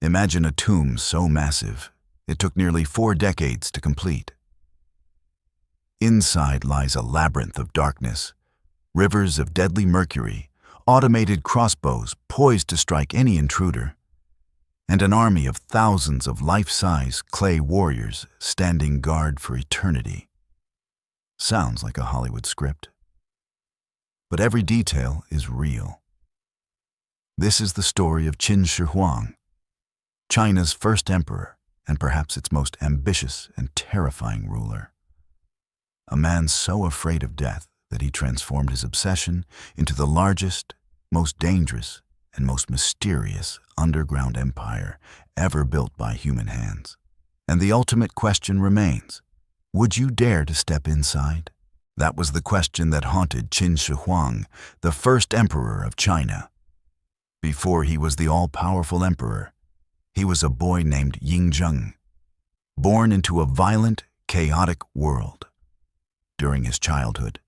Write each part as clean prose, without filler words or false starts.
Imagine a tomb so massive, it took nearly 4 decades to complete. Inside lies a labyrinth of darkness, rivers of deadly mercury, automated crossbows poised to strike any intruder, and an army of thousands of life-size clay warriors standing guard for eternity. Sounds like a Hollywood script. But every detail is real. This is the story of Qin Shi Huang, China's first emperor and perhaps its most ambitious and terrifying ruler. A man so afraid of death that he transformed his obsession into the largest, most dangerous, and most mysterious underground empire ever built by human hands. And the ultimate question remains, would you dare to step inside? That was the question that haunted Qin Shi Huang, the first emperor of China. Before he was the all-powerful emperor, he was a boy named Yingzheng, born into a violent, chaotic world. During his childhood,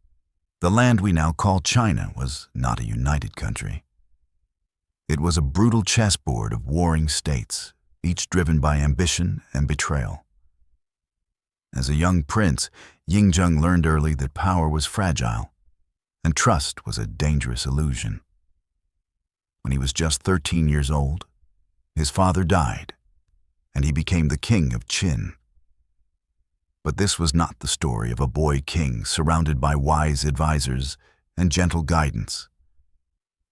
the land we now call China was not a united country. It was a brutal chessboard of warring states, each driven by ambition and betrayal. As a young prince, Yingzheng learned early that power was fragile, and trust was a dangerous illusion. When he was just 13 years old, his father died, and he became the king of Qin. But this was not the story of a boy king surrounded by wise advisors and gentle guidance.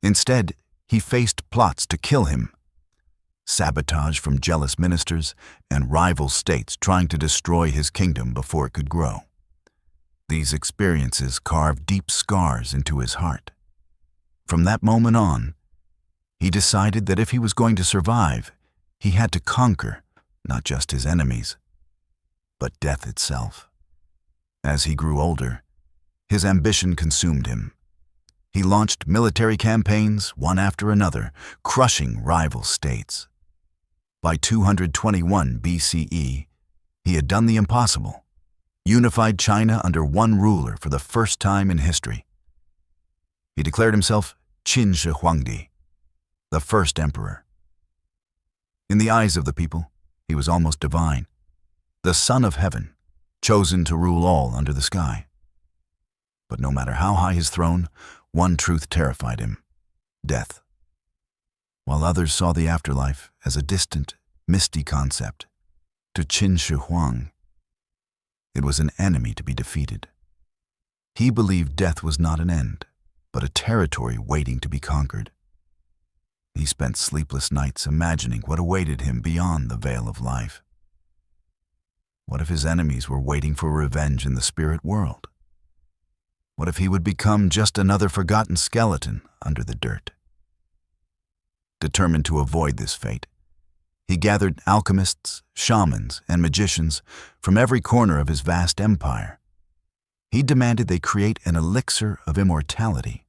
Instead, he faced plots to kill him, sabotage from jealous ministers, and rival states trying to destroy his kingdom before it could grow. These experiences carved deep scars into his heart. From that moment on, he decided that if he was going to survive, he had to conquer not just his enemies, but death itself. As he grew older, his ambition consumed him. He launched military campaigns, one after another, crushing rival states. By 221 BCE, he had done the impossible, unified China under one ruler for the first time in history. He declared himself Qin Shi Huangdi, the first emperor. In the eyes of the people, he was almost divine, the son of heaven, chosen to rule all under the sky. But no matter how high his throne, one truth terrified him: death. While others saw the afterlife as a distant, misty concept, to Qin Shi Huang, it was an enemy to be defeated. He believed death was not an end, but a territory waiting to be conquered. He spent sleepless nights imagining what awaited him beyond the veil of life. What if his enemies were waiting for revenge in the spirit world? What if he would become just another forgotten skeleton under the dirt? Determined to avoid this fate, he gathered alchemists, shamans, and magicians from every corner of his vast empire. He demanded they create an elixir of immortality.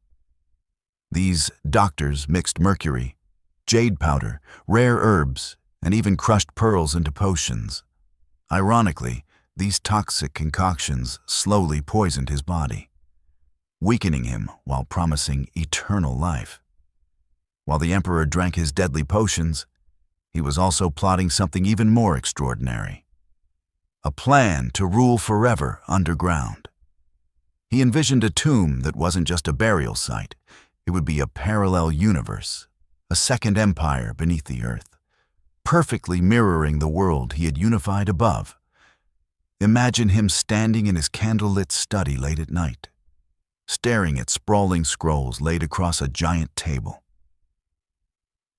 These doctors mixed mercury, jade powder, rare herbs, and even crushed pearls into potions. Ironically, these toxic concoctions slowly poisoned his body, weakening him while promising eternal life. While the emperor drank his deadly potions, he was also plotting something even more extraordinary: a plan to rule forever underground. He envisioned a tomb that wasn't just a burial site. It would be a parallel universe, a second empire beneath the earth, perfectly mirroring the world he had unified above. Imagine him standing in his candlelit study late at night, staring at sprawling scrolls laid across a giant table.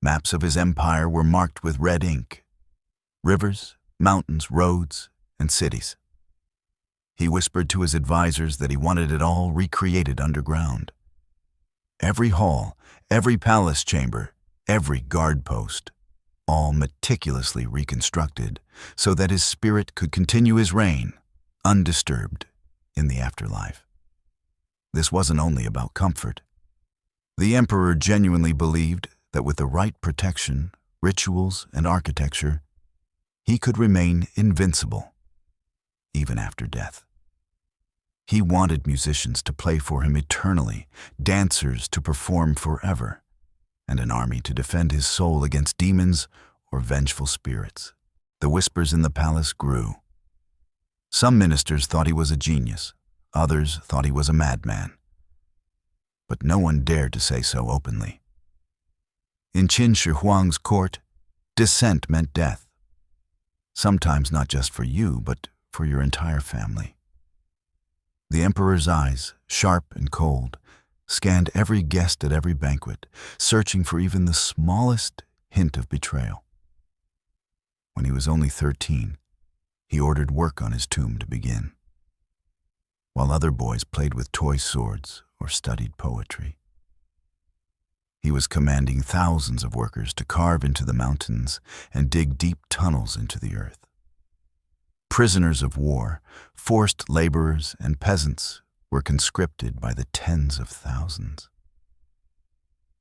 Maps of his empire were marked with red ink: rivers, mountains, roads, and cities. He whispered to his advisors that he wanted it all recreated underground. Every hall, every palace chamber, every guard post, all meticulously reconstructed so that his spirit could continue his reign, undisturbed, in the afterlife. This wasn't only about comfort. The emperor genuinely believed that with the right protection, rituals, and architecture, he could remain invincible, even after death. He wanted musicians to play for him eternally, dancers to perform forever, and an army to defend his soul against demons or vengeful spirits. The whispers in the palace grew. Some ministers thought he was a genius, others thought he was a madman. But no one dared to say so openly. In Qin Shi Huang's court, dissent meant death. Sometimes not just for you, but for your entire family. The emperor's eyes, sharp and cold, scanned every guest at every banquet, searching for even the smallest hint of betrayal. When he was only 13, he ordered work on his tomb to begin, while other boys played with toy swords or studied poetry. He was commanding thousands of workers to carve into the mountains and dig deep tunnels into the earth. Prisoners of war, forced laborers, and peasants were conscripted by the tens of thousands.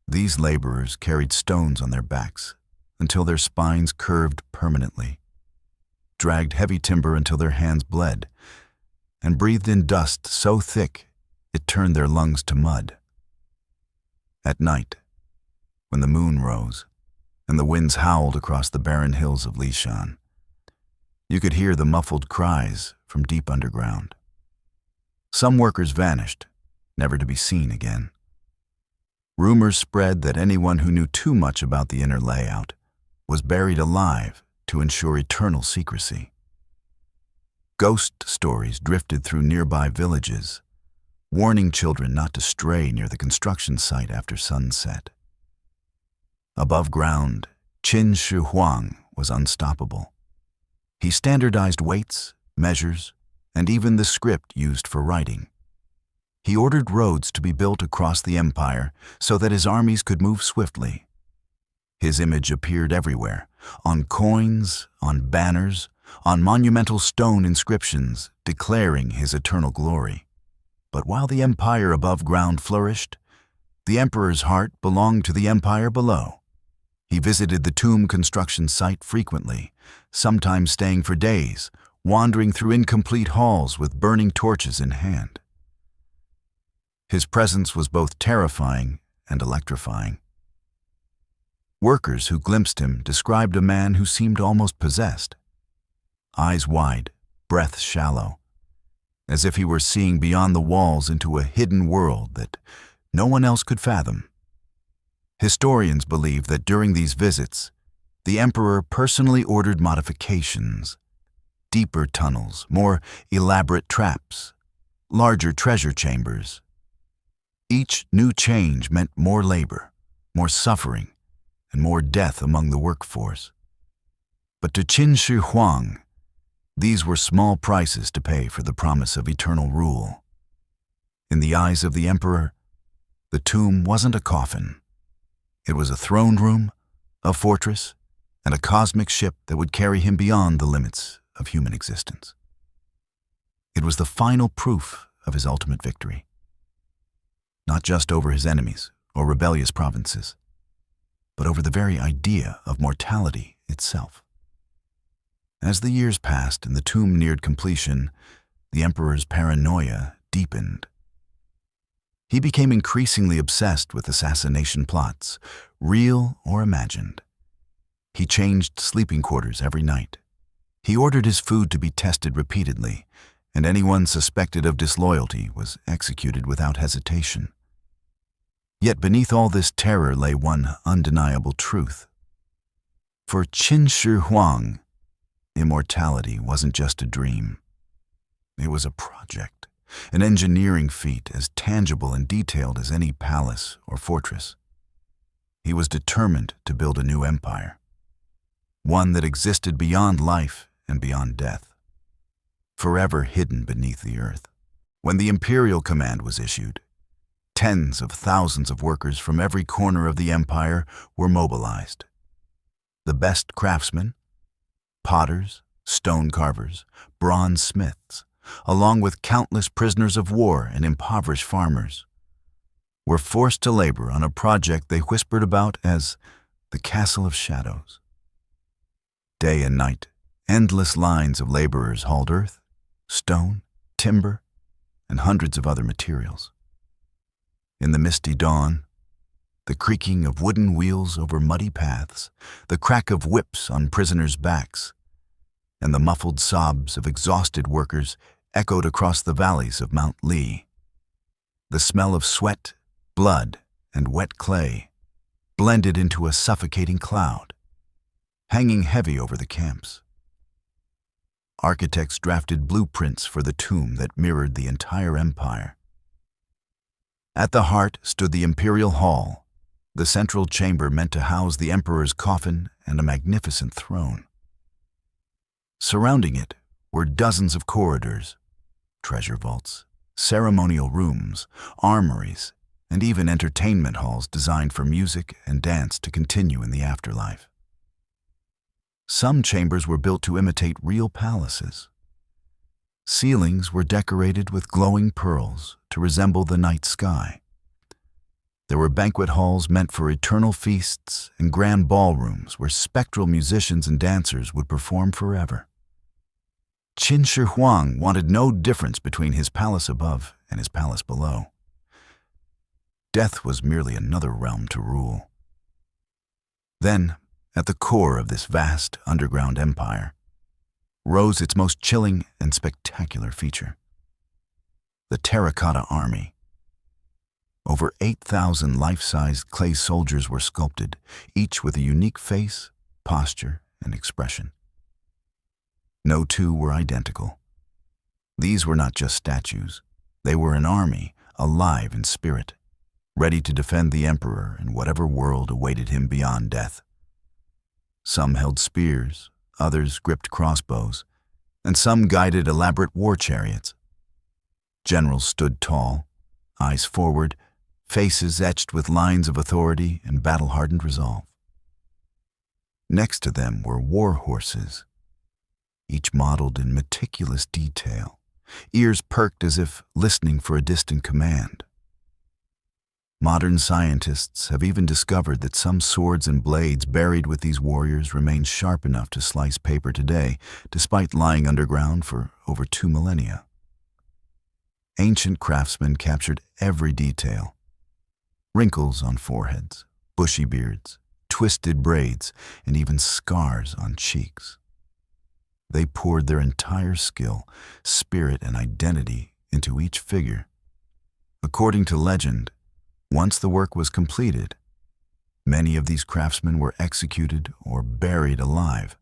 These laborers carried stones on their backs until their spines curved permanently, dragged heavy timber until their hands bled, and breathed in dust so thick it turned their lungs to mud. At night, when the moon rose and the winds howled across the barren hills of Lishan, you could hear the muffled cries from deep underground. Some workers vanished, never to be seen again. Rumors spread that anyone who knew too much about the inner layout was buried alive to ensure eternal secrecy. Ghost stories drifted through nearby villages, warning children not to stray near the construction site after sunset. Above ground, Qin Shi Huang was unstoppable. He standardized weights, measures, and even the script used for writing. He ordered roads to be built across the empire so that his armies could move swiftly. His image appeared everywhere, on coins, on banners, on monumental stone inscriptions declaring his eternal glory. But while the empire above ground flourished, the emperor's heart belonged to the empire below. He visited the tomb construction site frequently, sometimes staying for days, wandering through incomplete halls with burning torches in hand. His presence was both terrifying and electrifying. Workers who glimpsed him described a man who seemed almost possessed. Eyes wide, breath shallow, as if he were seeing beyond the walls into a hidden world that no one else could fathom. Historians believe that during these visits, the emperor personally ordered modifications, deeper tunnels, more elaborate traps, larger treasure chambers. Each new change meant more labor, more suffering, and more death among the workforce. But to Qin Shi Huang, these were small prices to pay for the promise of eternal rule. In the eyes of the emperor, the tomb wasn't a coffin. It was a throne room, a fortress, and a cosmic ship that would carry him beyond the limits of human existence. It was the final proof of his ultimate victory, not just over his enemies or rebellious provinces, but over the very idea of mortality itself. As the years passed and the tomb neared completion, the emperor's paranoia deepened. He became increasingly obsessed with assassination plots, real or imagined. He changed sleeping quarters every night. He ordered his food to be tested repeatedly, and anyone suspected of disloyalty was executed without hesitation. Yet beneath all this terror lay one undeniable truth. For Qin Shi Huang, immortality wasn't just a dream. It was a project, an engineering feat as tangible and detailed as any palace or fortress. He was determined to build a new empire, one that existed beyond life and beyond death, forever hidden beneath the earth. When the imperial command was issued, tens of thousands of workers from every corner of the empire were mobilized. The best craftsmen, potters, stone carvers, bronze smiths, along with countless prisoners of war and impoverished farmers, were forced to labor on a project they whispered about as the Castle of Shadows. Day and night, endless lines of laborers hauled earth, stone, timber, and hundreds of other materials. In the misty dawn, The creaking of wooden wheels over muddy paths, the crack of whips on prisoners' backs, and the muffled sobs of exhausted workers echoed across the valleys of Mount Lee. The smell of sweat, blood, and wet clay blended into a suffocating cloud, hanging heavy over the camps. Architects drafted blueprints for the tomb that mirrored the entire empire. At the heart stood the Imperial Hall, the central chamber meant to house the emperor's coffin and a magnificent throne. Surrounding it were dozens of corridors, treasure vaults, ceremonial rooms, armories, and even entertainment halls designed for music and dance to continue in the afterlife. Some chambers were built to imitate real palaces. Ceilings were decorated with glowing pearls to resemble the night sky. There were banquet halls meant for eternal feasts and grand ballrooms where spectral musicians and dancers would perform forever. Qin Shi Huang wanted no difference between his palace above and his palace below. Death was merely another realm to rule. Then, at the core of this vast underground empire, rose its most chilling and spectacular feature: the Terracotta Army. Over 8,000 life-sized clay soldiers were sculpted, each with a unique face, posture, and expression. No two were identical. These were not just statues. They were an army, alive in spirit, ready to defend the emperor in whatever world awaited him beyond death. Some held spears, others gripped crossbows, and some guided elaborate war chariots. Generals stood tall, eyes forward, faces etched with lines of authority and battle-hardened resolve. Next to them were war horses, each modeled in meticulous detail, ears perked as if listening for a distant command. Modern scientists have even discovered that some swords and blades buried with these warriors remain sharp enough to slice paper today, despite lying underground for over 2 millennia. Ancient craftsmen captured every detail: wrinkles on foreheads, bushy beards, twisted braids, and even scars on cheeks. They poured their entire skill, spirit, and identity into each figure. According to legend, once the work was completed, many of these craftsmen were executed or buried alive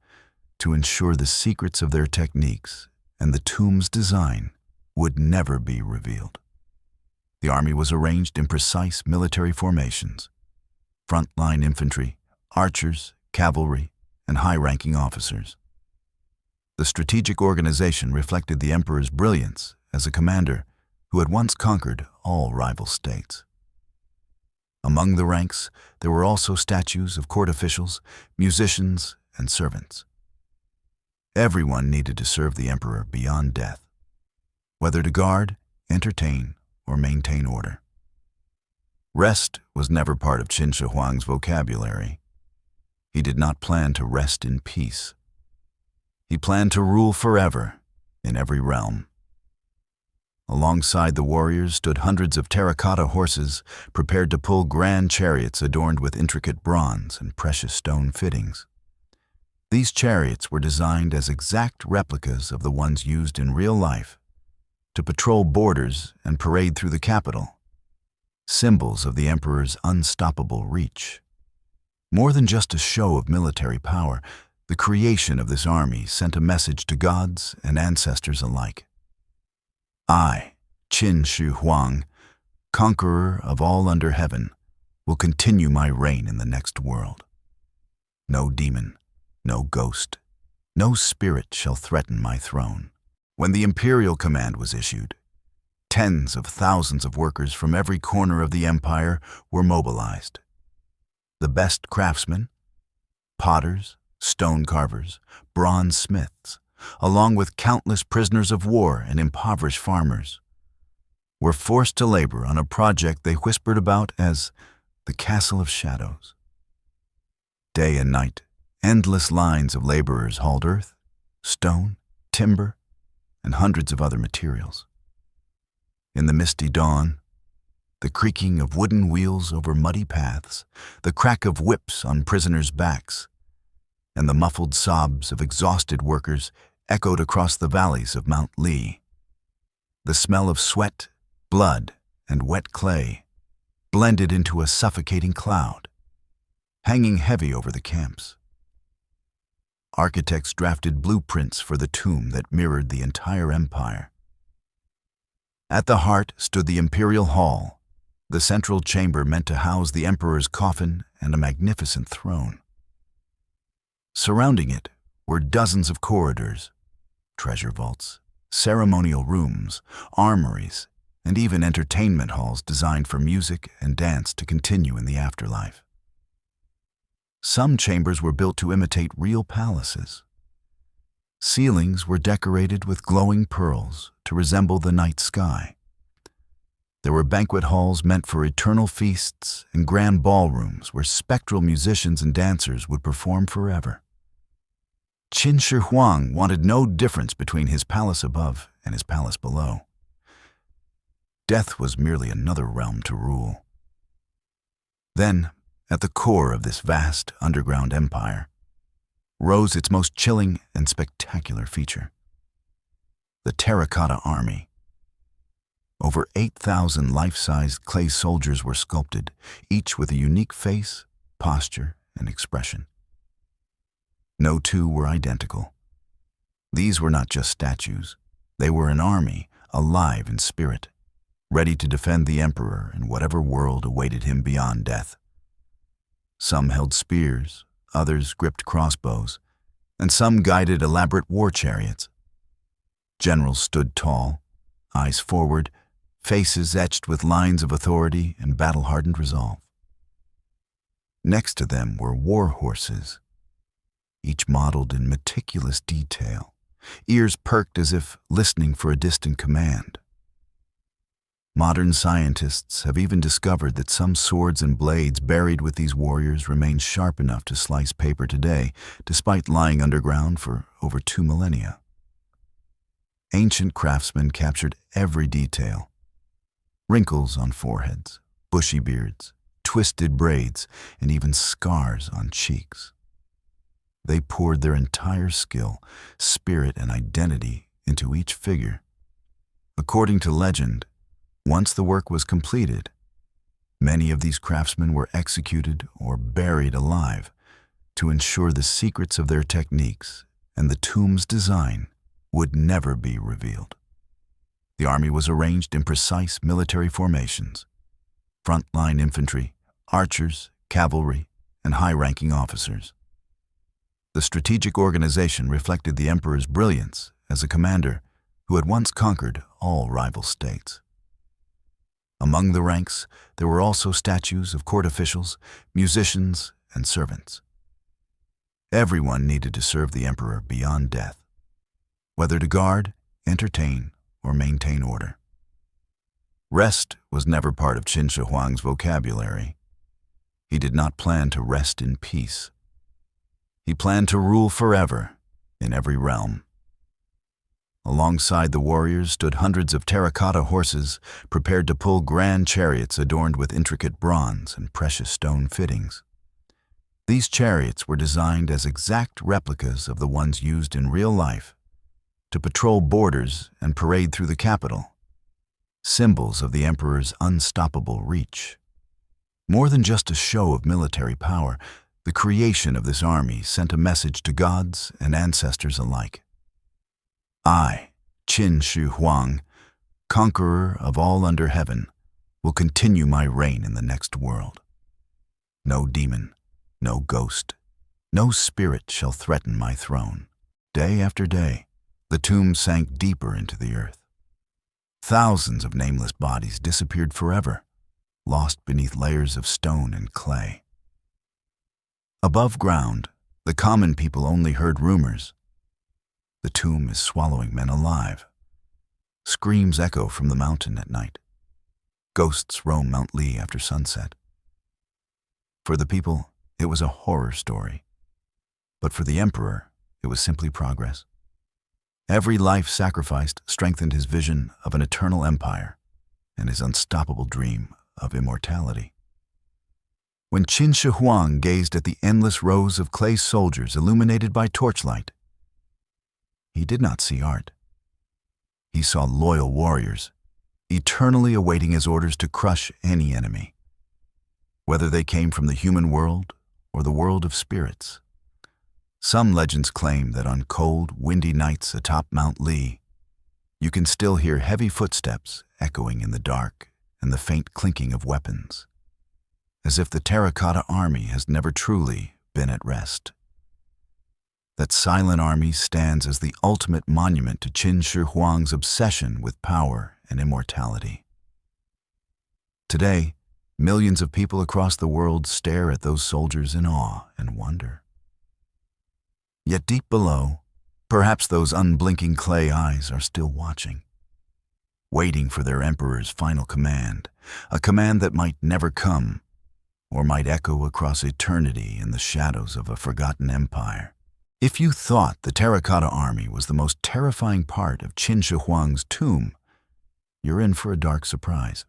to ensure the secrets of their techniques and the tomb's design would never be revealed. The army was arranged in precise military formations: frontline infantry, archers, cavalry, and high-ranking officers. The strategic organization reflected the emperor's brilliance as a commander who had once conquered all rival states. Among the ranks, there were also statues of court officials, musicians, and servants. Everyone needed to serve the emperor beyond death, whether to guard, entertain, or maintain order. Rest was never part of Qin Shi Huang's vocabulary. He did not plan to rest in peace. He planned to rule forever in every realm. Alongside the warriors stood hundreds of terracotta horses prepared to pull grand chariots adorned with intricate bronze and precious stone fittings. These chariots were designed as exact replicas of the ones used in real life to patrol borders and parade through the capital, symbols of the emperor's unstoppable reach. More than just a show of military power, the creation of this army sent a message to gods and ancestors alike. I, Qin Shi Huang, conqueror of all under heaven, will continue my reign in the next world. No demon, no ghost, no spirit shall threaten my throne. When the imperial command was issued, tens of thousands of workers from every corner of the empire were mobilized. The best craftsmen, potters, stone carvers, bronze smiths, along with countless prisoners of war and impoverished farmers, were forced to labor on a project they whispered about as the Castle of Shadows. Day and night, endless lines of laborers hauled earth, stone, timber, and hundreds of other materials. In the misty dawn, the creaking of wooden wheels over muddy paths, the crack of whips on prisoners' backs, and the muffled sobs of exhausted workers echoed across the valleys of Mount Lee. The smell of sweat, blood, and wet clay blended into a suffocating cloud, hanging heavy over the camps. Architects drafted blueprints for the tomb that mirrored the entire empire. At the heart stood the Imperial Hall, the central chamber meant to house the emperor's coffin and a magnificent throne. Surrounding it were dozens of corridors, treasure vaults, ceremonial rooms, armories, and even entertainment halls designed for music and dance to continue in the afterlife. Some chambers were built to imitate real palaces. Ceilings were decorated with glowing pearls to resemble the night sky. There were banquet halls meant for eternal feasts and grand ballrooms where spectral musicians and dancers would perform forever. Qin Shi Huang wanted no difference between his palace above and his palace below. Death was merely another realm to rule. Then, at the core of this vast underground empire, rose its most chilling and spectacular feature: the Terracotta Army. Over 8,000 life-sized clay soldiers were sculpted, each with a unique face, posture, and expression. No two were identical. These were not just statues. They were an army, alive in spirit, ready to defend the emperor in whatever world awaited him beyond death. Some held spears, others gripped crossbows, and some guided elaborate war chariots. Generals stood tall, eyes forward, faces etched with lines of authority and battle-hardened resolve. Next to them were war horses, each modeled in meticulous detail, ears perked as if listening for a distant command. Modern scientists have even discovered that some swords and blades buried with these warriors remain sharp enough to slice paper today, despite lying underground for over 2 millennia. Ancient craftsmen captured every detail: wrinkles on foreheads, bushy beards, twisted braids, and even scars on cheeks. They poured their entire skill, spirit, and identity into each figure. According to legend, once the work was completed, many of these craftsmen were executed or buried alive to ensure the secrets of their techniques and the tomb's design would never be revealed. The army was arranged in precise military formations: frontline infantry, archers, cavalry, and high-ranking officers. The strategic organization reflected the emperor's brilliance as a commander who had once conquered all rival states. Among the ranks, there were also statues of court officials, musicians, and servants. Everyone needed to serve the emperor beyond death, whether to guard, entertain, or maintain order. Rest was never part of Qin Shi Huang's vocabulary. He did not plan to rest in peace. He planned to rule forever in every realm. Alongside the warriors stood hundreds of terracotta horses prepared to pull grand chariots adorned with intricate bronze and precious stone fittings. These chariots were designed as exact replicas of the ones used in real life to patrol borders and parade through the capital, symbols of the emperor's unstoppable reach. More than just a show of military power, the creation of this army sent a message to gods and ancestors alike. I, Qin Shi Huang, conqueror of all under heaven, will continue my reign in the next world. No demon, no ghost, no spirit shall threaten my throne. Day after day, the tomb sank deeper into the earth. Thousands of nameless bodies disappeared forever, lost beneath layers of stone and clay. Above ground, the common people only heard rumors. The tomb is swallowing men alive. Screams echo from the mountain at night. Ghosts roam Mount Lee after sunset. For the people, it was a horror story. But for the emperor, it was simply progress. Every life sacrificed strengthened his vision of an eternal empire and his unstoppable dream of immortality. When Qin Shi Huang gazed at the endless rows of clay soldiers illuminated by torchlight, he did not see art. He saw loyal warriors, eternally awaiting his orders to crush any enemy, whether they came from the human world or the world of spirits. Some legends claim that on cold, windy nights atop Mount Li, you can still hear heavy footsteps echoing in the dark and the faint clinking of weapons, as if the Terracotta Army has never truly been at rest. That silent army stands as the ultimate monument to Qin Shi Huang's obsession with power and immortality. Today, millions of people across the world stare at those soldiers in awe and wonder. Yet deep below, perhaps those unblinking clay eyes are still watching, waiting for their emperor's final command, a command that might never come, or might echo across eternity in the shadows of a forgotten empire. If you thought the Terracotta Army was the most terrifying part of Qin Shi Huang's tomb, you're in for a dark surprise.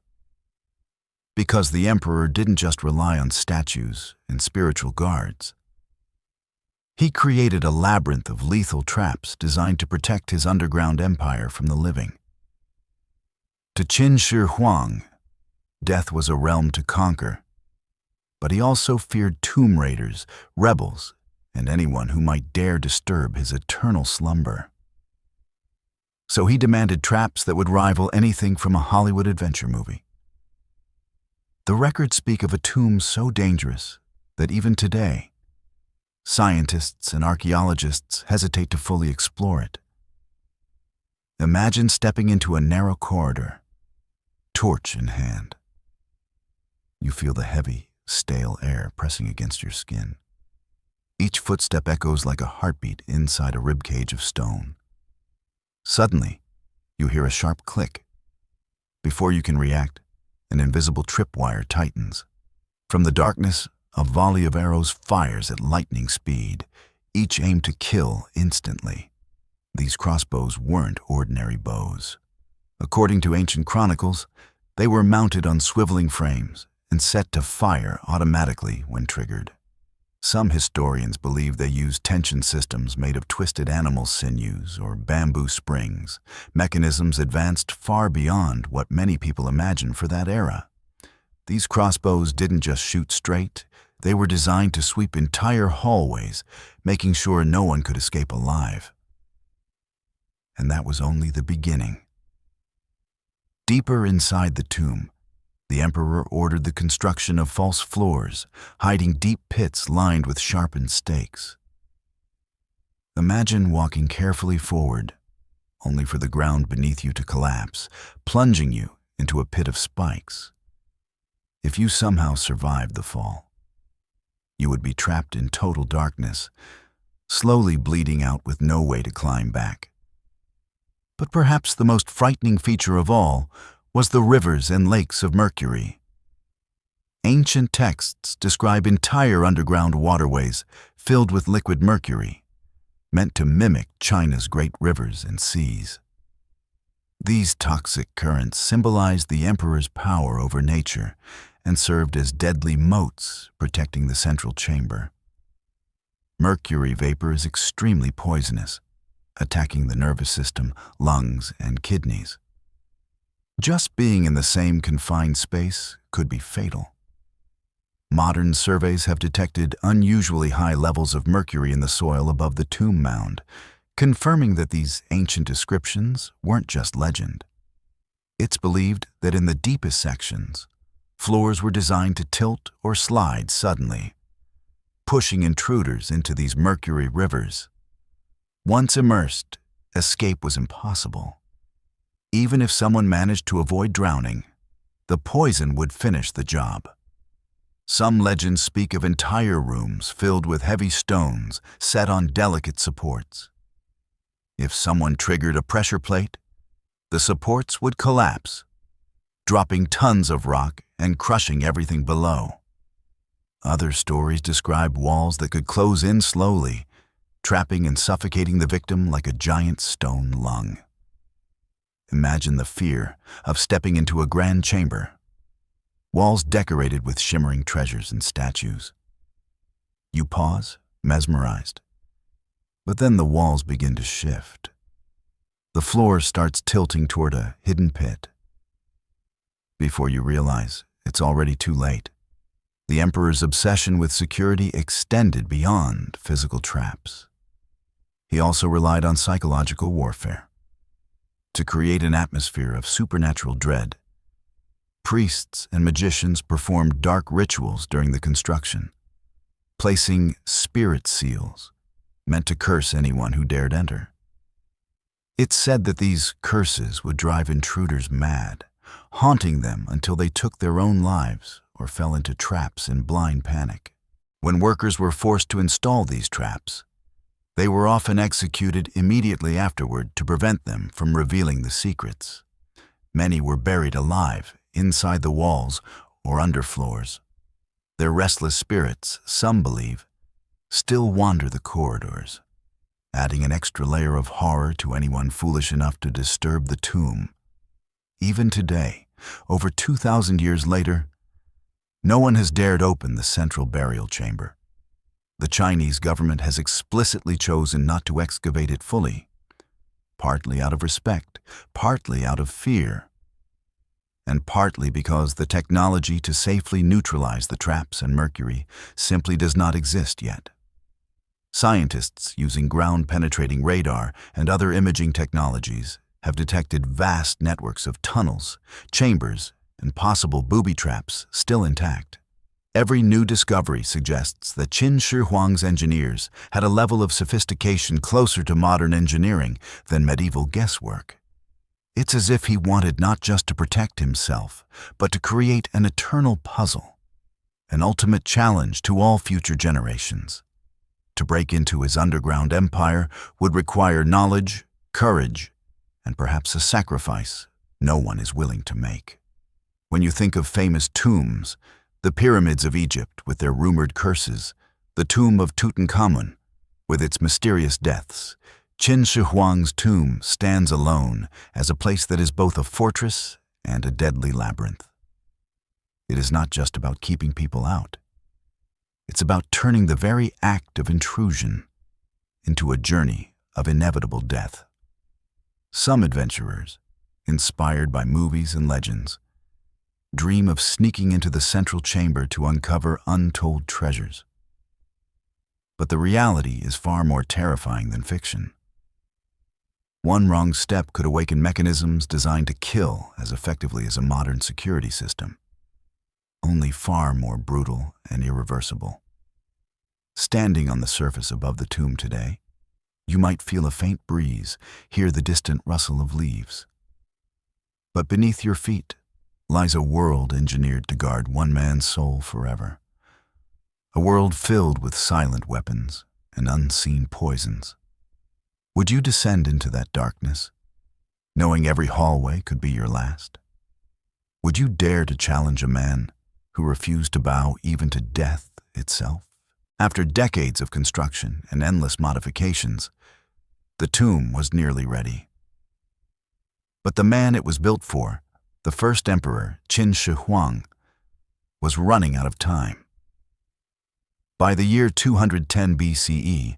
Because the emperor didn't just rely on statues and spiritual guards. He created a labyrinth of lethal traps designed to protect his underground empire from the living. To Qin Shi Huang, death was a realm to conquer, but he also feared tomb raiders, rebels, and anyone who might dare disturb his eternal slumber. So he demanded traps that would rival anything from a Hollywood adventure movie. The records speak of a tomb so dangerous that even today, scientists and archaeologists hesitate to fully explore it. Imagine stepping into a narrow corridor, torch in hand. You feel the heavy, stale air pressing against your skin. Each footstep echoes like a heartbeat inside a ribcage of stone. Suddenly, you hear a sharp click. Before you can react, an invisible tripwire tightens. From the darkness, a volley of arrows fires at lightning speed, each aimed to kill instantly. These crossbows weren't ordinary bows. According to ancient chronicles, they were mounted on swiveling frames and set to fire automatically when triggered. Some historians believe they used tension systems made of twisted animal sinews or bamboo springs, mechanisms advanced far beyond what many people imagine for that era. These crossbows didn't just shoot straight, they were designed to sweep entire hallways, making sure no one could escape alive. And that was only the beginning. Deeper inside the tomb, the emperor ordered the construction of false floors, hiding deep pits lined with sharpened stakes. Imagine walking carefully forward, only for the ground beneath you to collapse, plunging you into a pit of spikes. If you somehow survived the fall, you would be trapped in total darkness, slowly bleeding out with no way to climb back. But perhaps the most frightening feature of all was the rivers and lakes of mercury. Ancient texts describe entire underground waterways filled with liquid mercury, meant to mimic China's great rivers and seas. These toxic currents symbolized the emperor's power over nature and served as deadly moats protecting the central chamber. Mercury vapor is extremely poisonous, attacking the nervous system, lungs, and kidneys. Just being in the same confined space could be fatal. Modern surveys have detected unusually high levels of mercury in the soil above the tomb mound, confirming that these ancient descriptions weren't just legend. It's believed that in the deepest sections, floors were designed to tilt or slide suddenly, pushing intruders into these mercury rivers. Once immersed, escape was impossible. Even if someone managed to avoid drowning, the poison would finish the job. Some legends speak of entire rooms filled with heavy stones set on delicate supports. If someone triggered a pressure plate, the supports would collapse, dropping tons of rock and crushing everything below. Other stories describe walls that could close in slowly, trapping and suffocating the victim like a giant stone lung. Imagine the fear of stepping into a grand chamber. walls decorated with shimmering treasures and statues. You pause, mesmerized. But then the walls begin to shift. The floor starts tilting toward a hidden pit. Before you realize, it's already too late. The Emperor's obsession with security extended beyond physical traps. He also relied on psychological warfare. To create an atmosphere of supernatural dread, priests and magicians performed dark rituals during the construction, placing spirit seals meant to curse anyone who dared enter. It's said that these curses would drive intruders mad, haunting them until they took their own lives or fell into traps in blind panic. When workers were forced to install these traps, they were often executed immediately afterward to prevent them from revealing the secrets. Many were buried alive inside the walls or underfloors. Their restless spirits, some believe, still wander the corridors, adding an extra layer of horror to anyone foolish enough to disturb the tomb. Even today, over 2,000 years later, no one has dared open the central burial chamber. The Chinese government has explicitly chosen not to excavate it fully, partly out of respect, partly out of fear, and partly because the technology to safely neutralize the traps and mercury simply does not exist yet. Scientists using ground-penetrating radar and other imaging technologies have detected vast networks of tunnels, chambers, and possible booby traps still intact. Every new discovery suggests that Qin Shi Huang's engineers had a level of sophistication closer to modern engineering than medieval guesswork. It's as if he wanted not just to protect himself, but to create an eternal puzzle, an ultimate challenge to all future generations. To break into his underground empire would require knowledge, courage, and perhaps a sacrifice no one is willing to make. When you think of famous tombs, the pyramids of Egypt with their rumored curses, the tomb of Tutankhamun with its mysterious deaths, Qin Shi Huang's tomb stands alone as a place that is both a fortress and a deadly labyrinth. It is not just about keeping people out. It's about turning the very act of intrusion into a journey of inevitable death. Some adventurers, inspired by movies and legends, dream of sneaking into the central chamber to uncover untold treasures. But the reality is far more terrifying than fiction. One wrong step could awaken mechanisms designed to kill as effectively as a modern security system, only far more brutal and irreversible. Standing on the surface above the tomb today, you might feel a faint breeze, hear the distant rustle of leaves. But beneath your feet lies a world engineered to guard one man's soul forever. A world filled with silent weapons and unseen poisons. Would you descend into that darkness, knowing every hallway could be your last? Would you dare to challenge a man who refused to bow even to death itself? After decades of construction and endless modifications, the tomb was nearly ready. But the man it was built for, the first emperor, Qin Shi Huang, was running out of time. By the year 210 BCE,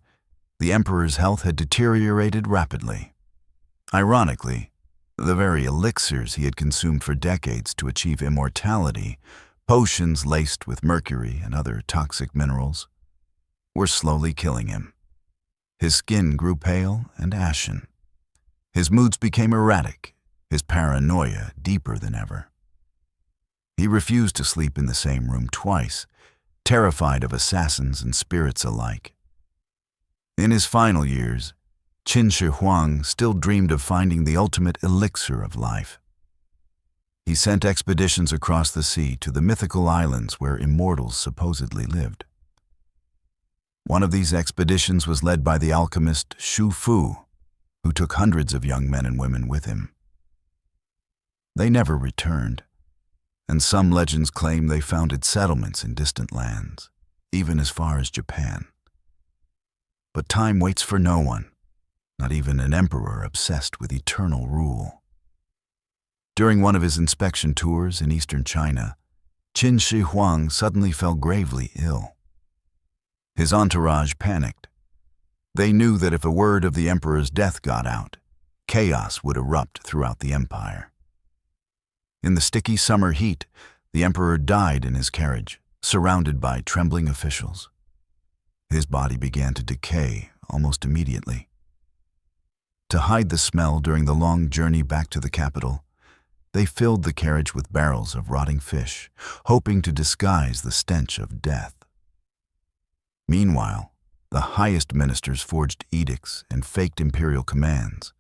the emperor's health had deteriorated rapidly. Ironically, the very elixirs he had consumed for decades to achieve immortality, potions laced with mercury and other toxic minerals, were slowly killing him. His skin grew pale and ashen. His moods became erratic, his paranoia deeper than ever. He refused to sleep in the same room twice, terrified of assassins and spirits alike. In his final years, Qin Shi Huang still dreamed of finding the ultimate elixir of life. He sent expeditions across the sea to the mythical islands where immortals supposedly lived. One of these expeditions was led by the alchemist Xu Fu, who took hundreds of young men and women with him. They never returned, and some legends claim they founded settlements in distant lands, even as far as Japan. But time waits for no one, not even an emperor obsessed with eternal rule. During one of his inspection tours in eastern China, Qin Shi Huang suddenly fell gravely ill. His entourage panicked. They knew that if a word of the emperor's death got out, chaos would erupt throughout the empire. In the sticky summer heat, the emperor died in his carriage, surrounded by trembling officials. His body began to decay almost immediately. To hide the smell during the long journey back to the capital, they filled the carriage with barrels of rotting fish, hoping to disguise the stench of death. Meanwhile, the highest ministers forged edicts and faked imperial commands,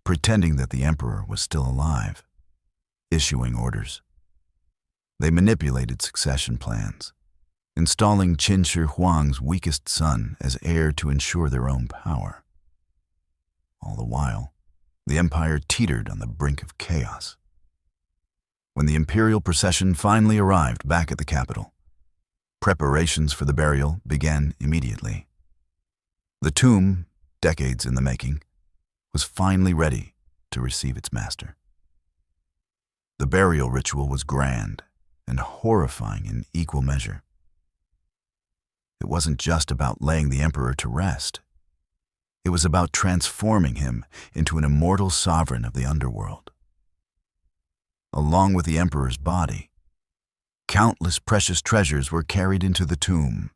pretending that the emperor was still alive, issuing orders. They manipulated succession plans, installing Qin Shi Huang's weakest son as heir to ensure their own power. All the while, the empire teetered on the brink of chaos. When the imperial procession finally arrived back at the capital, preparations for the burial began immediately. The tomb, decades in the making, was finally ready to receive its master. The burial ritual was grand and horrifying in equal measure. It wasn't just about laying the emperor to rest. It was about transforming him into an immortal sovereign of the underworld. Along with the emperor's body, countless precious treasures were carried into the tomb.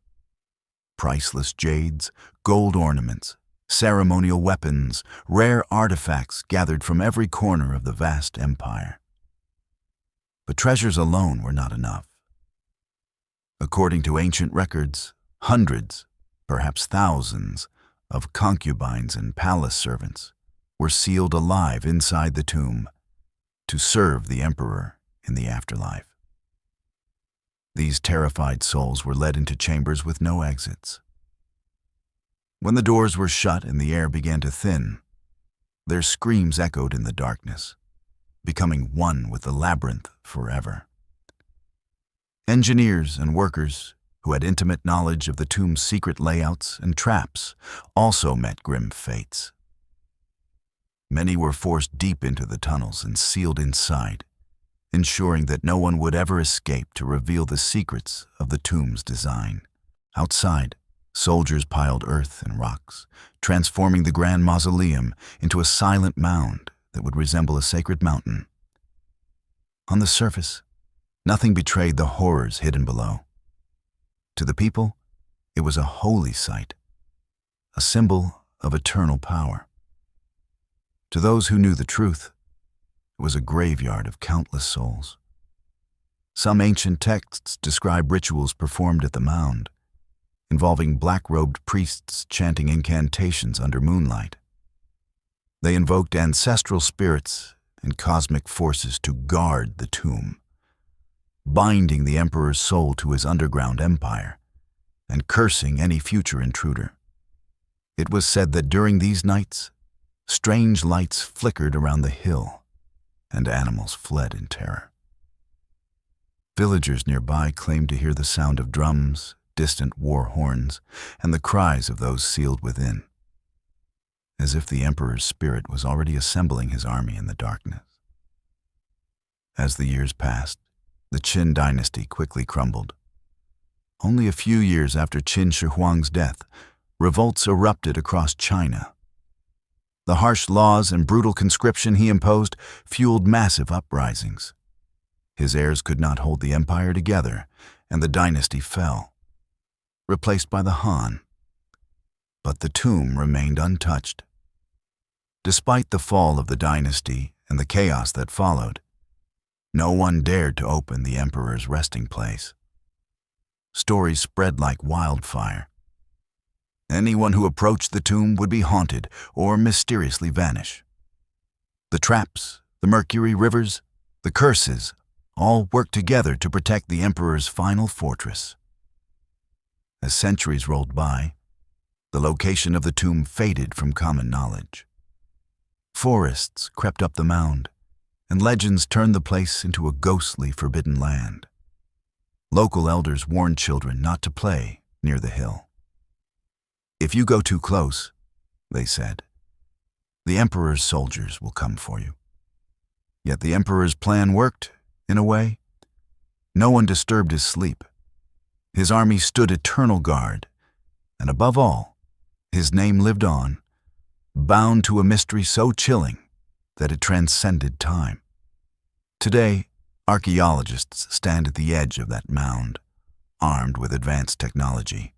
Priceless jades, gold ornaments, ceremonial weapons, rare artifacts gathered from every corner of the vast empire. But treasures alone were not enough. According to ancient records, hundreds, perhaps thousands, of concubines and palace servants were sealed alive inside the tomb to serve the emperor in the afterlife. These terrified souls were led into chambers with no exits. When the doors were shut and the air began to thin, their screams echoed in the darkness, becoming one with the labyrinth forever. Engineers and workers who had intimate knowledge of the tomb's secret layouts and traps also met grim fates. Many were forced deep into the tunnels and sealed inside, ensuring that no one would ever escape to reveal the secrets of the tomb's design. Outside, soldiers piled earth and rocks, transforming the grand mausoleum into a silent mound that would resemble a sacred mountain. On the surface, nothing betrayed the horrors hidden below. To the people, it was a holy sight, a symbol of eternal power. To those who knew the truth, it was a graveyard of countless souls. Some ancient texts describe rituals performed at the mound, involving black-robed priests chanting incantations under moonlight. They invoked ancestral spirits and cosmic forces to guard the tomb, binding the emperor's soul to his underground empire and cursing any future intruder. It was said that during these nights, strange lights flickered around the hill and animals fled in terror. Villagers nearby claimed to hear the sound of drums, distant war horns, and the cries of those sealed within, as if the emperor's spirit was already assembling his army in the darkness. As the years passed, the Qin dynasty quickly crumbled. Only a few years after Qin Shi Huang's death, revolts erupted across China. The harsh laws and brutal conscription he imposed fueled massive uprisings. His heirs could not hold the empire together, and the dynasty fell, replaced by the Han. But the tomb remained untouched. Despite the fall of the dynasty and the chaos that followed, no one dared to open the emperor's resting place. Stories spread like wildfire. Anyone who approached the tomb would be haunted or mysteriously vanish. The traps, the mercury rivers, the curses all worked together to protect the emperor's final fortress. As centuries rolled by, the location of the tomb faded from common knowledge. Forests crept up the mound, and legends turned the place into a ghostly, forbidden land. Local elders warned children not to play near the hill. "If you go too close," they said, "the emperor's soldiers will come for you." Yet the emperor's plan worked, in a way. No one disturbed his sleep. His army stood eternal guard, and above all, his name lived on, bound to a mystery so chilling that it transcended time. Today, archaeologists stand at the edge of that mound, armed with advanced technology.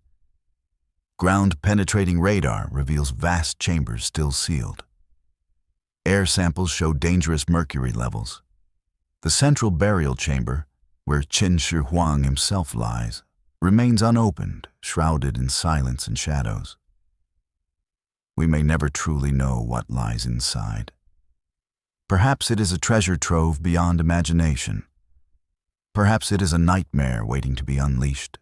Ground-penetrating radar reveals vast chambers still sealed. Air samples show dangerous mercury levels. The central burial chamber, where Qin Shi Huang himself lies, remains unopened, shrouded in silence and shadows. We may never truly know what lies inside. Perhaps it is a treasure trove beyond imagination. Perhaps it is a nightmare waiting to be unleashed.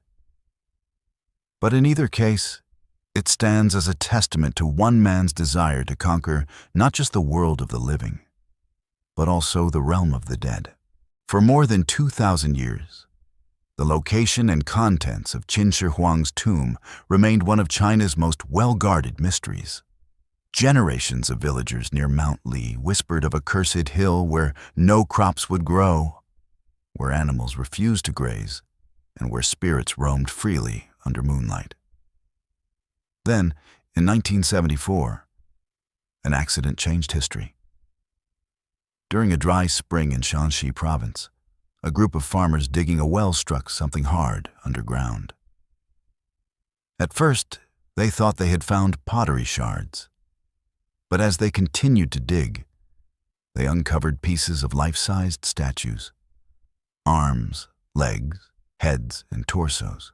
But in either case, it stands as a testament to one man's desire to conquer not just the world of the living, but also the realm of the dead. For more than 2,000 years, the location and contents of Qin Shi Huang's tomb remained one of China's most well-guarded mysteries. Generations of villagers near Mount Li whispered of a cursed hill where no crops would grow, where animals refused to graze, and where spirits roamed freely under moonlight. Then, in 1974, an accident changed history. During a dry spring in Shanxi province, a group of farmers digging a well struck something hard underground. At first, they thought they had found pottery shards. But as they continued to dig, they uncovered pieces of life-sized statues: arms, legs, heads, and torsos.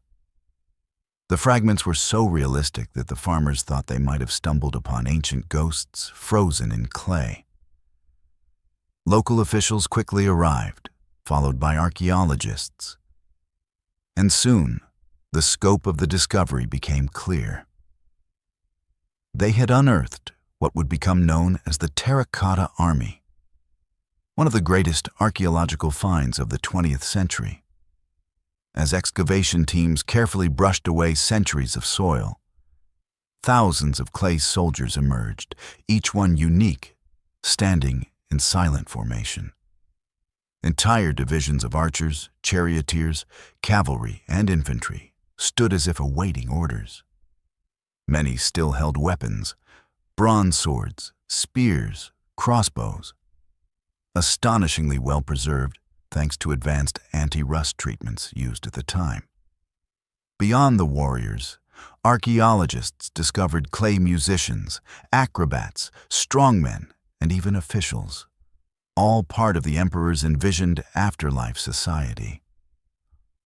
The fragments were so realistic that the farmers thought they might have stumbled upon ancient ghosts frozen in clay. Local officials quickly arrived, followed by archaeologists. And soon, the scope of the discovery became clear. They had unearthed what would become known as the Terracotta Army, one of the greatest archaeological finds of the 20th century. As excavation teams carefully brushed away centuries of soil, thousands of clay soldiers emerged, each one unique, standing in silent formation. Entire divisions of archers, charioteers, cavalry, and infantry stood as if awaiting orders. Many still held weapons: bronze swords, spears, crossbows, astonishingly well preserved thanks to advanced anti-rust treatments used at the time. Beyond the warriors, archaeologists discovered clay musicians, acrobats, strongmen, and even officials, all part of the emperor's envisioned afterlife society.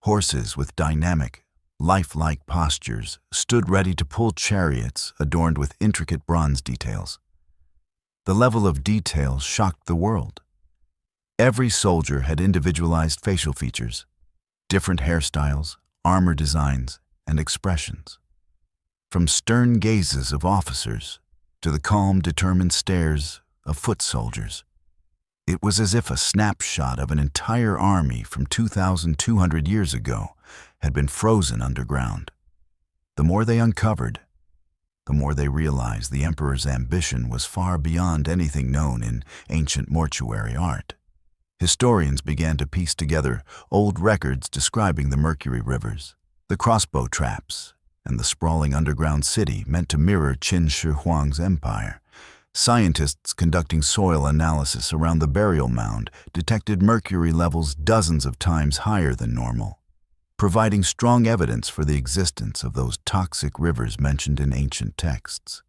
Horses with dynamic, lifelike postures stood ready to pull chariots adorned with intricate bronze details. The level of detail shocked the world. Every soldier had individualized facial features, different hairstyles, armor designs, and expressions. From stern gazes of officers to the calm, determined stares of foot soldiers, it was as if a snapshot of an entire army from 2,200 years ago had been frozen underground. The more they uncovered, the more they realized the emperor's ambition was far beyond anything known in ancient mortuary art. Historians began to piece together old records describing the mercury rivers, the crossbow traps, and the sprawling underground city meant to mirror Qin Shi Huang's empire. Scientists conducting soil analysis around the burial mound detected mercury levels dozens of times higher than normal, providing strong evidence for the existence of those toxic rivers mentioned in ancient texts.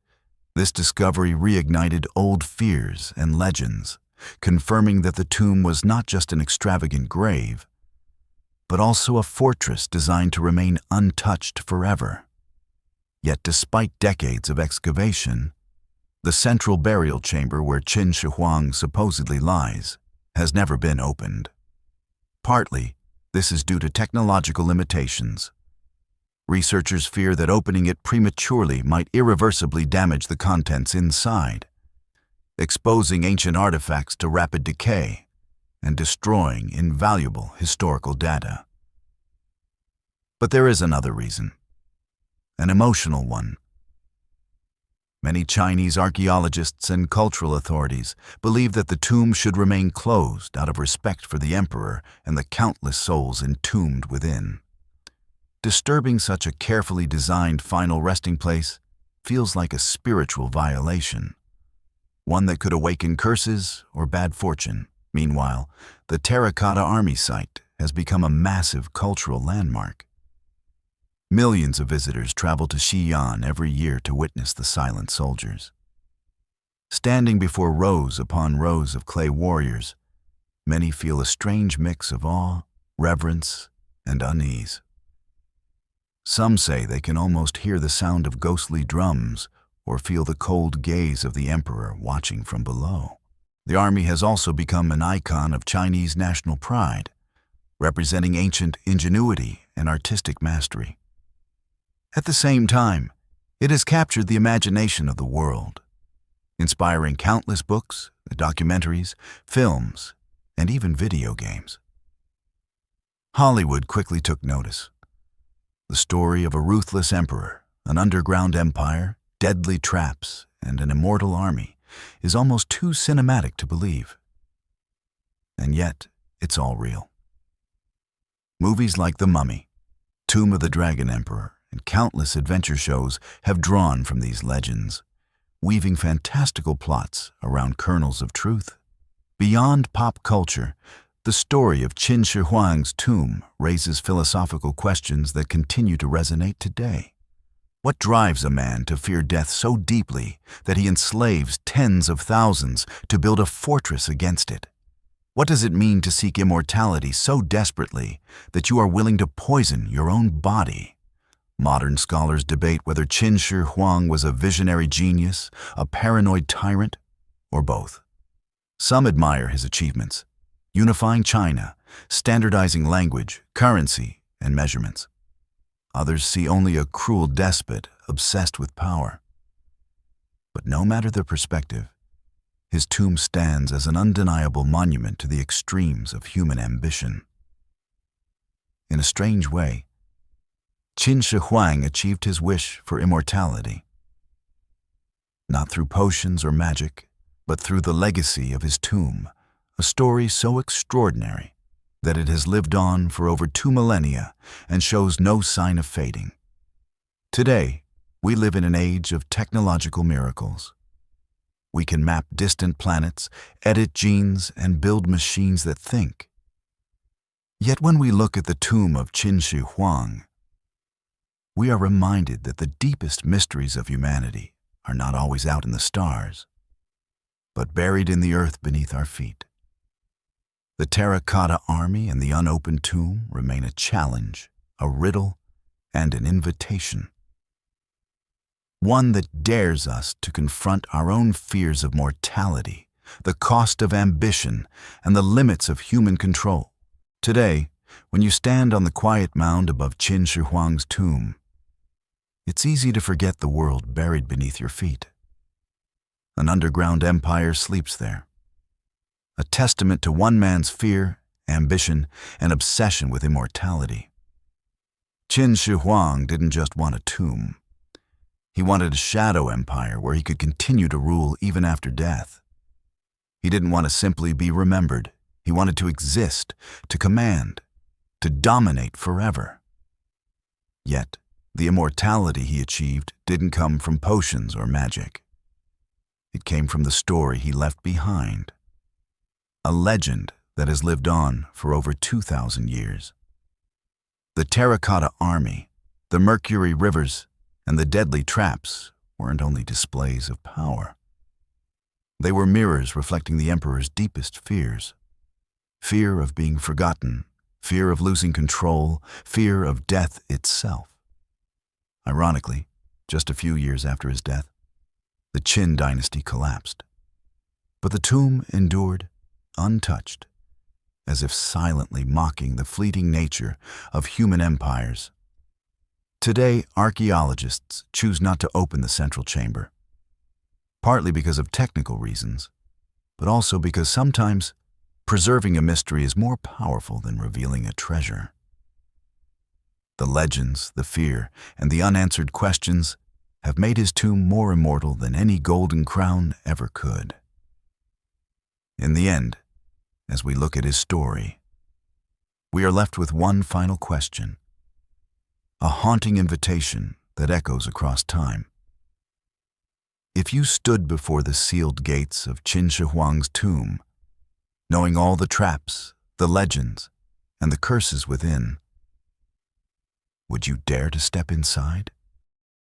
This discovery reignited old fears and legends, confirming that the tomb was not just an extravagant grave, but also a fortress designed to remain untouched forever. Yet despite decades of excavation, the central burial chamber where Qin Shi Huang supposedly lies has never been opened. Partly, this is due to technological limitations. Researchers fear that opening it prematurely might irreversibly damage the contents inside, exposing ancient artifacts to rapid decay and destroying invaluable historical data. But there is another reason, an emotional one. Many Chinese archaeologists and cultural authorities believe that the tomb should remain closed out of respect for the emperor and the countless souls entombed within. Disturbing such a carefully designed final resting place feels like a spiritual violation, one that could awaken curses or bad fortune. Meanwhile, the Terracotta Army site has become a massive cultural landmark. Millions of visitors travel to Xi'an every year to witness the silent soldiers. Standing before rows upon rows of clay warriors, many feel a strange mix of awe, reverence, and unease. Some say they can almost hear the sound of ghostly drums or feel the cold gaze of the emperor watching from below. The army has also become an icon of Chinese national pride, representing ancient ingenuity and artistic mastery. At the same time, it has captured the imagination of the world, inspiring countless books, documentaries, films, and even video games. Hollywood quickly took notice. The story of a ruthless emperor, an underground empire, deadly traps, and an immortal army is almost too cinematic to believe. And yet, it's all real. Movies like The Mummy, Tomb of the Dragon Emperor, and countless adventure shows have drawn from these legends, weaving fantastical plots around kernels of truth. Beyond pop culture, the story of Qin Shi Huang's tomb raises philosophical questions that continue to resonate today. What drives a man to fear death so deeply that he enslaves tens of thousands to build a fortress against it? What does it mean to seek immortality so desperately that you are willing to poison your own body? Modern scholars debate whether Qin Shi Huang was a visionary genius, a paranoid tyrant, or both. Some admire his achievements, unifying China, standardizing language, currency, and measurements. Others see only a cruel despot obsessed with power. But no matter the perspective, his tomb stands as an undeniable monument to the extremes of human ambition. In a strange way, Qin Shi Huang achieved his wish for immortality, not through potions or magic, but through the legacy of his tomb, a story so extraordinary that it has lived on for over 2 millennia and shows no sign of fading. Today, we live in an age of technological miracles. We can map distant planets, edit genes, and build machines that think. Yet when we look at the tomb of Qin Shi Huang, we are reminded that the deepest mysteries of humanity are not always out in the stars, but buried in the earth beneath our feet. The Terracotta Army and the unopened tomb remain a challenge, a riddle, and an invitation. One that dares us to confront our own fears of mortality, the cost of ambition, and the limits of human control. Today, when you stand on the quiet mound above Qin Shi Huang's tomb, it's easy to forget the world buried beneath your feet. An underground empire sleeps there, a testament to one man's fear, ambition, and obsession with immortality. Qin Shi Huang didn't just want a tomb. He wanted a shadow empire where he could continue to rule even after death. He didn't want to simply be remembered. He wanted to exist, to command, to dominate forever. Yet, the immortality he achieved didn't come from potions or magic. It came from the story he left behind, a legend that has lived on for over 2,000 years. The Terracotta Army, the mercury rivers, and the deadly traps weren't only displays of power. They were mirrors reflecting the emperor's deepest fears. Fear of being forgotten, fear of losing control, fear of death itself. Ironically, just a few years after his death, the Qin dynasty collapsed. But the tomb endured, untouched, as if silently mocking the fleeting nature of human empires. Today, archaeologists choose not to open the central chamber, partly because of technical reasons, but also because sometimes preserving a mystery is more powerful than revealing a treasure. The legends, the fear, and the unanswered questions have made his tomb more immortal than any golden crown ever could. In the end, as we look at his story, we are left with one final question, a haunting invitation that echoes across time. If you stood before the sealed gates of Qin Shi Huang's tomb, knowing all the traps, the legends, and the curses within, would you dare to step inside?